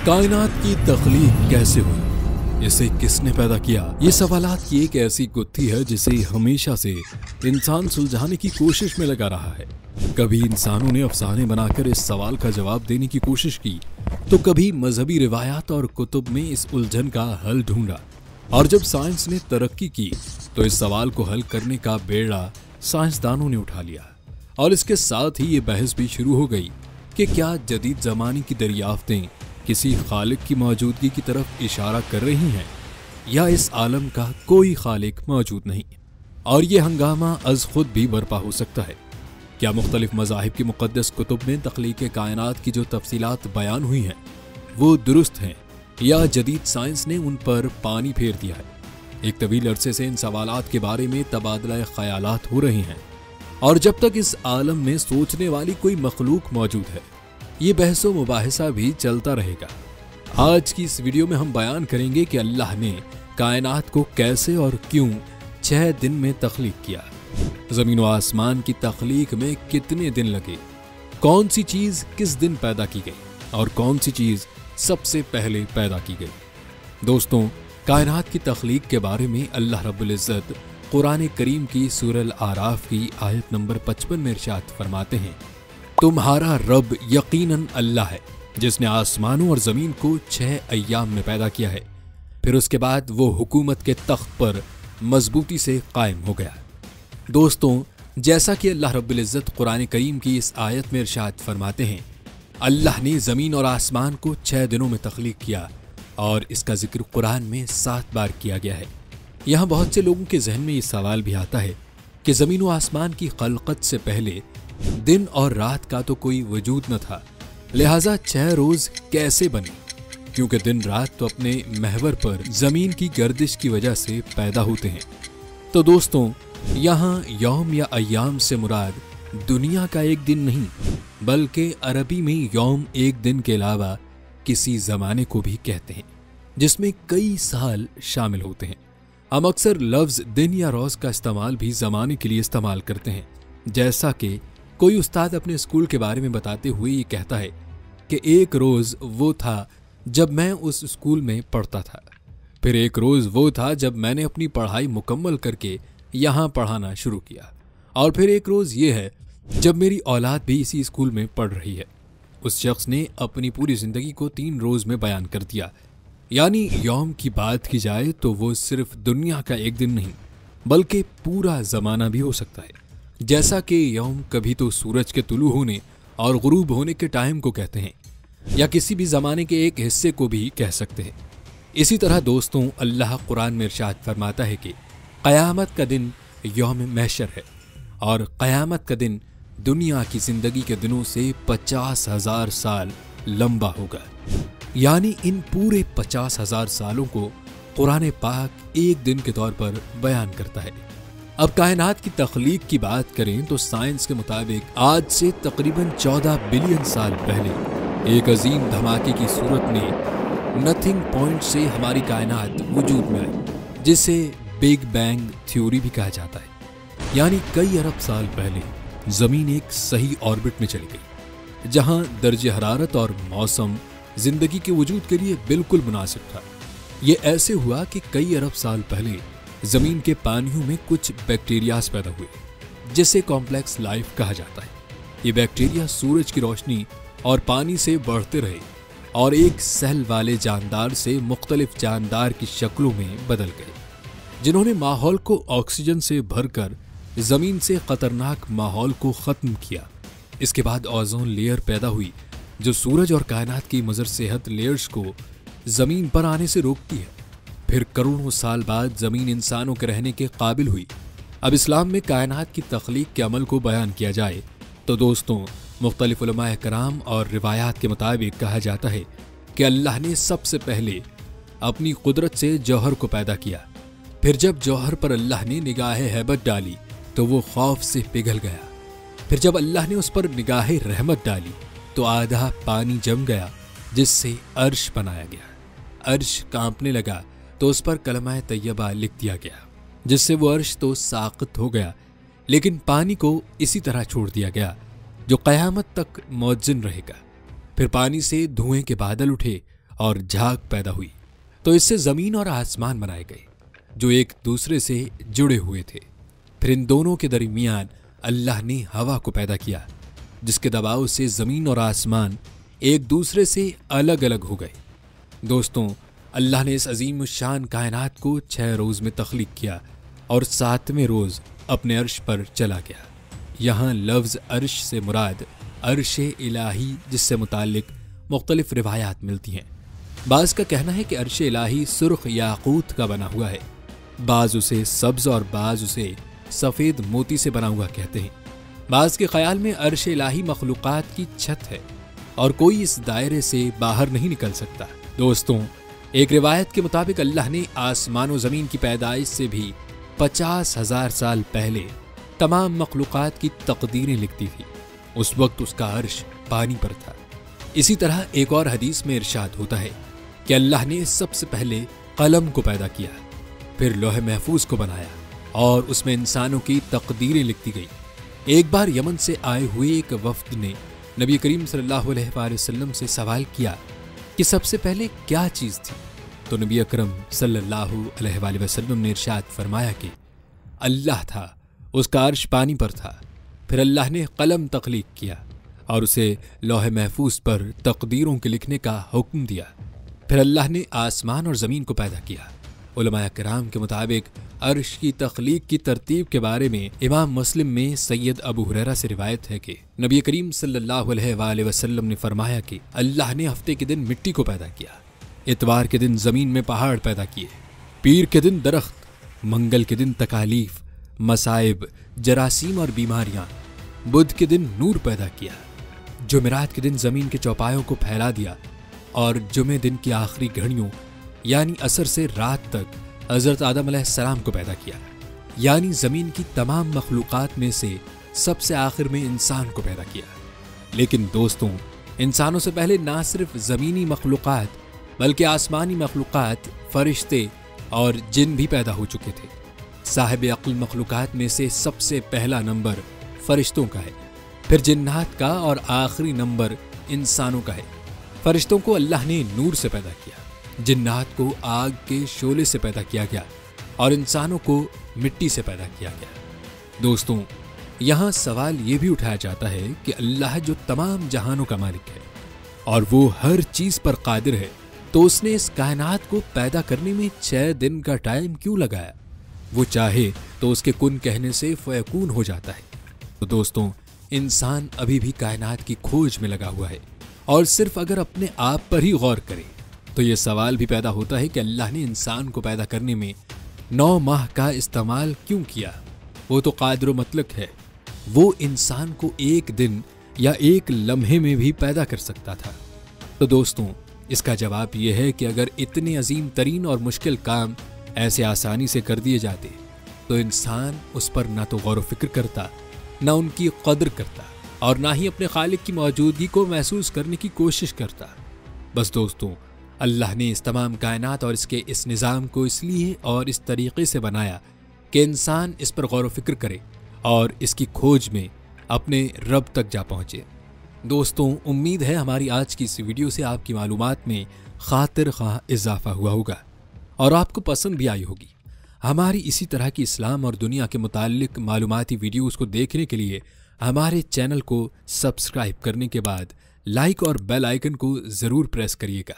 कायनात की तख्लीक कैसे हुई, इसे किसने पैदा किया? ये सवालात की एक ऐसी गुत्थी है जिसे हमेशा से इंसान सुलझाने की कोशिश में लगा रहा है। कभी इंसानों ने अफसाने बनाकर इस सवाल का जवाब देने की कोशिश की, तो कभी मजहबी रिवायात और कुतुब में इस उलझन का हल ढूंढा। और जब साइंस ने तरक्की की तो इस सवाल को हल करने का बेड़ा साइंसदानों ने उठा लिया। और इसके साथ ही ये बहस भी शुरू हो गई कि क्या जदीद ज़माने की दरियाफ्तें किसी खालिक की मौजूदगी की तरफ इशारा कर रही हैं, या इस आलम का कोई खालिक मौजूद नहीं। और ये हंगामा अज खुद भी बर्पा हो सकता है। क्या मुख्तलिफ मज़ाहिब की मुक़द्दस कुतुब में तख्लीक़ कायनात की जो तफसीलात बयान हुई हैं वो दुरुस्त हैं, या जदीद साइंस ने उन पर पानी फेर दिया है? एक तवील अरसे से इन सवालात के बारे में तबादला ख्यालात हो रहे हैं, और जब तक इस आलम में सोचने वाली कोई मखलूक मौजूद है ये बहसो मुबाहिसा भी चलता रहेगा। आज की इस वीडियो में हम बयान करेंगे कि अल्लाह ने कायनात को कैसे और क्यों 6 दिन में तख्लीक किया, ज़मीन व आसमान की तख्लीक में कितने दिन लगे, कौन सी चीज़ किस दिन पैदा की गई और कौन सी चीज़ सबसे पहले पैदा की गई। दोस्तों, कायनात की तख्लीक के बारे में अल्लाह रब्बुल इज़्ज़त कुरान करीम की सूरह आराफ की आयत नंबर 55 में इरशाद फरमाते हैं, तुम्हारा रब यकीनन अल्लाह है जिसने आसमानों और ज़मीन को 6 अय्याम में पैदा किया है, फिर उसके बाद वो हुकूमत के तख्त पर मजबूती से कायम हो गया। दोस्तों, जैसा कि अल्लाह रब्बुल इज़्ज़त कुरान करीम की इस आयत में इरशाद फरमाते हैं, अल्लाह ने ज़मीन और आसमान को 6 दिनों में तख्लीक किया, और इसका जिक्र कुरान में 7 बार किया गया है। यहाँ बहुत से लोगों के जहन में ये सवाल भी आता है कि ज़मीन व आसमान की खलकत से पहले दिन और रात का तो कोई वजूद न था, लिहाजा 6 रोज कैसे बने? क्योंकि दिन रात तो अपने महवर पर जमीन की गर्दिश की वजह से पैदा होते हैं। तो दोस्तों, यहाँ यौम या अय्याम से मुराद दुनिया का एक दिन नहीं, बल्कि अरबी में यौम एक दिन के अलावा किसी जमाने को भी कहते हैं जिसमें कई साल शामिल होते हैं। हम अक्सर लफ्ज दिन या रोज का इस्तेमाल भी जमाने के लिए इस्तेमाल करते हैं। जैसा कि कोई उस्ताद अपने स्कूल के बारे में बताते हुए ये कहता है कि एक रोज वो था जब मैं उस स्कूल में पढ़ता था, फिर एक रोज वो था जब मैंने अपनी पढ़ाई मुकम्मल करके यहाँ पढ़ाना शुरू किया, और फिर एक रोज ये है जब मेरी औलाद भी इसी स्कूल में पढ़ रही है। उस शख्स ने अपनी पूरी जिंदगी को 3 रोज में बयान कर दिया। यानी यौम की बात की जाए तो वो सिर्फ दुनिया का एक दिन नहीं, बल्कि पूरा जमाना भी हो सकता है। जैसा कि यौम कभी तो सूरज के तुलू होने और गुरूब होने के टाइम को कहते हैं, या किसी भी जमाने के एक हिस्से को भी कह सकते हैं। इसी तरह दोस्तों, अल्लाह कुरान में इरशाद फरमाता है कि क़यामत का दिन यौम महशर है, और क़यामत का दिन दुनिया की जिंदगी के दिनों से 50,000 साल लंबा होगा। यानी इन पूरे 50,000 सालों को कुरान पाक एक दिन के तौर पर बयान करता है। अब कायनात की तख्लीक की बात करें तो साइंस के मुताबिक आज से तकरीबन 14 बिलियन साल पहले एक अजीम धमाके की सूरत में नथिंग पॉइंट से हमारी कायनात वजूद में आई, जिसे बिग बैंग थ्योरी भी कहा जाता है। यानी कई अरब साल पहले जमीन एक सही ऑर्बिट में चली गई, जहां दर्जे हरारत और मौसम जिंदगी के वजूद के लिए बिल्कुल मुनासिब था। ये ऐसे हुआ कि कई अरब साल पहले जमीन के पानियों में कुछ बैक्टीरियाज पैदा हुए, जिसे कॉम्प्लेक्स लाइफ कहा जाता है। ये बैक्टीरिया सूरज की रोशनी और पानी से बढ़ते रहे और एक सेल वाले जानदार से मुख्तलिफ जानदार की शक्लों में बदल गए, जिन्होंने माहौल को ऑक्सीजन से भरकर जमीन से खतरनाक माहौल को खत्म किया। इसके बाद ओजोन लेयर पैदा हुई, जो सूरज और कायनात की मुज़र सेहत लेयर्स को जमीन पर आने से रोकती है। फिर करोड़ों साल बाद जमीन इंसानों के रहने के काबिल हुई। अब इस्लाम में कायनात की तख्लीक के अमल को बयान किया जाए तो दोस्तों, मुख्तलिफ उलमाए कराम और रिवायात के मुताबिक कहा जाता है कि अल्लाह ने सबसे पहले अपनी कुदरत से जौहर को पैदा किया। फिर जब जौहर पर अल्लाह ने निगाह हैबत डाली तो वो खौफ से पिघल गया। फिर जब अल्लाह ने उस पर निगाह रहमत डाली तो आधा पानी जम गया, जिससे अर्श बनाया गया। अर्श कांपने लगा तो उस पर कलमा तैयबा लिख दिया गया, जिससे वो अर्श तो साक़ित हो गया, लेकिन पानी को इसी तरह छोड़ दिया गया जो क़यामत तक मौजूद रहेगा। फिर पानी से धुएं के बादल उठे और झाग पैदा हुई, तो इससे ज़मीन और आसमान बनाए गए जो एक दूसरे से जुड़े हुए थे। फिर इन दोनों के दरमियान अल्लाह ने हवा को पैदा किया, जिसके दबाव से ज़मीन और आसमान एक दूसरे से अलग अलग हो गए। दोस्तों, अल्लाह ने इस अजीम शान कायनात को 6 रोज़ में तख्लीक किया और 7वें रोज़ अपने अर्श पर चला गया। यहाँ लफ्ज़ अर्श से मुराद अर्श इलाही, जिससे मुताल्लिक मुख्तलिफ रिवायात मिलती हैं। बाज़ का कहना है कि अर्श इलाही सुर्ख याकूत का बना हुआ है, बाज़ उसे सब्ज़ और बाज़ उसे सफ़ेद मोती से बना हुआ कहते हैं। बाज़ के ख्याल में अर्श इलाही मखलूक़ात की छत है और कोई इस दायरे से बाहर नहीं निकल सकता। दोस्तों, एक रिवायत के मुताबिक अल्लाह ने आसमान व ज़मीन की पैदाइश से भी 50,000 साल पहले तमाम मखलूक़ात की तकदीरें लिख दी थी। उस वक्त उसका अर्श पानी पर था। इसी तरह एक और हदीस में इरशाद होता है कि अल्लाह ने सबसे पहले कलम को पैदा किया, फिर लौह महफूज को बनाया और उसमें इंसानों की तकदीरें लिखती गई। एक बार यमन से आए हुए एक वफ्द ने नबी करीम सल्लल्लाहु अलैहि वसल्लम से सवाल किया कि सबसे पहले क्या चीज़ थी, तो नबी अकरम सल्लल्लाहु अलैहि वसल्लम ने इरशाद फरमाया कि अल्लाह था, उसका अर्श पानी पर था। फिर अल्लाह ने कलम तख्लीक किया और उसे लौह महफूज पर तकदीरों के लिखने का हुक्म दिया। फिर अल्लाह ने आसमान और ज़मीन को पैदा किया। उलमाए किराम के मुताबिक अर्श की तख्लीक की तरतीब के बारे में इमाम मुस्लिम में सैयद अबू हुरैरा से रिवायत है कि नबी करीम सल्लल्लाहु अलैहि वसल्लम ने फरमाया कि अल्लाह ने हफ्ते के दिन मिट्टी को पैदा किया, इतवार के दिन ज़मीन में पहाड़ पैदा किए, पीर के दिन दरख्त, मंगल के दिन तकालीफ, मसाइब, जरासीम और बीमारियां, बुध के दिन नूर पैदा किया, जुमेरात के दिन ज़मीन के चौपायों को फैला दिया और जुमे दिन की आखिरी घड़ियों यानी असर से रात तक हज़रत आदम अलैहिस्सलाम को पैदा किया। यानी ज़मीन की तमाम मखलूक़ात में से सबसे आखिर में इंसान को पैदा किया। लेकिन दोस्तों, इंसानों से पहले ना सिर्फ ज़मीनी मखलूक़ात बल्कि आसमानी मखलूक़ात, फ़रिश्ते और जिन भी पैदा हो चुके थे। साहिब अक्ल मखलूक़ात में से सबसे पहला नंबर फ़रिश्तों का है, फिर जिन्नात का और आखिरी नंबर इंसानों का है। फ़रिश्तों को अल्लाह ने नूर से पैदा किया, जिन्नात को आग के शोले से पैदा किया गया और इंसानों को मिट्टी से पैदा किया गया। दोस्तों, यहाँ सवाल ये भी उठाया जाता है कि अल्लाह जो तमाम जहानों का मालिक है और वो हर चीज़ पर कादिर है, तो उसने इस कायनात को पैदा करने में 6 दिन का टाइम क्यों लगाया? वो चाहे तो उसके कुन कहने से फयकून हो जाता है। तो दोस्तों, इंसान अभी भी कायनात की खोज में लगा हुआ है और सिर्फ अगर अपने आप पर ही गौर करे तो ये सवाल भी पैदा होता है कि अल्लाह ने इंसान को पैदा करने में 9 माह का इस्तेमाल क्यों किया? वो तो कादिर व मुतलक है, वो इंसान को एक दिन या एक लम्हे में भी पैदा कर सकता था। तो दोस्तों, इसका जवाब यह है कि अगर इतने अजीम तरीन और मुश्किल काम ऐसे आसानी से कर दिए जाते तो इंसान उस पर ना तो गौर व फिक्र करता, ना उनकी कदर करता और ना ही अपने खालिक की मौजूदगी को महसूस करने की कोशिश करता। बस दोस्तों, अल्लाह ने इस तमाम कायनात और इसके इस निज़ाम को इसलिए और इस तरीक़े से बनाया कि इंसान इस पर गौर व फिक्र करे और इसकी खोज में अपने रब तक जा पहुँचे। दोस्तों, उम्मीद है हमारी आज की इस वीडियो से आपकी मालूमात में खातिर ख़्वाह इजाफ़ा हुआ होगा और आपको पसंद भी आई होगी। हमारी इसी तरह की इस्लाम और दुनिया के मुताल्लिक मालूमाती वीडियोज़ को देखने के लिए हमारे चैनल को सब्सक्राइब करने के बाद लाइक और बेल आइकन को ज़रूर प्रेस करिएगा।